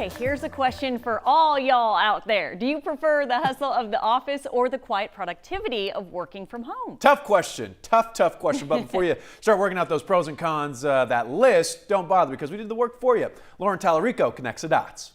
Okay, here's a question for all y'all out there. Do you prefer the hustle of the office or the quiet productivity of working from home? Tough question. Tough question. But before you start working out those pros and cons, that list, don't bother because we did the work for you. Lauren Tallarico connects the dots.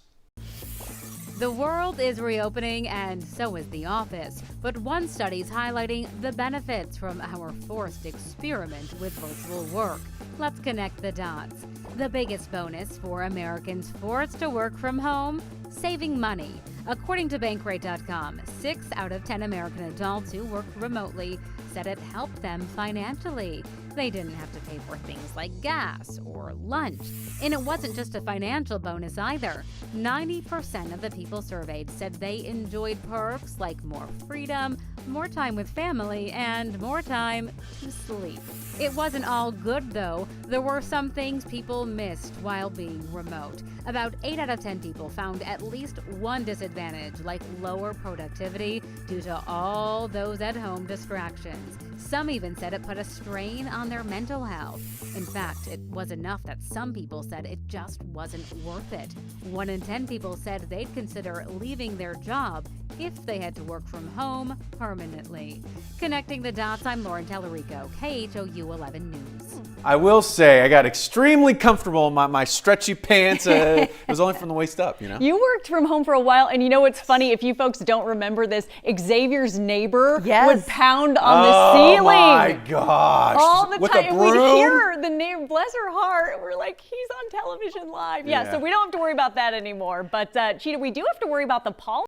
The world is reopening and so is the office, but one study's highlighting the benefits from our forced experiment with virtual work. Let's connect the dots. The biggest bonus for Americans forced to work from home? Saving money. According to Bankrate.com, 6 out of 10 American adults who work remotely said it helped them financially. They didn't have to pay for things like gas or lunch. And it wasn't just a financial bonus either. 90% of the people surveyed said they enjoyed perks like more freedom, more time with family, and more time to sleep. It wasn't all good, though. There were some things people missed while being remote. About 8 out of 10 people found at least one disadvantage, like lower productivity due to all those at-home distractions. Some even said it put a strain on their mental health. In fact, it was enough that some people said it just wasn't worth it. 1 in 10 people said they'd consider leaving their job if they had to work from home permanently. Connecting the dots, I'm Lauren Tallarico, KHOU 11 News. I will say I got extremely comfortable in my stretchy pants. It was only from the waist up, you know. You worked from home for a while, and you know what's funny? If you folks don't remember this, Xavier's neighbor would pound on the ceiling. Oh my gosh. All the With time. a And we'd broom? hear the name, bless her heart. We're like, he's on television live. Yeah, so we don't have to worry about that anymore. But Cheetah, we do have to worry about the pollen.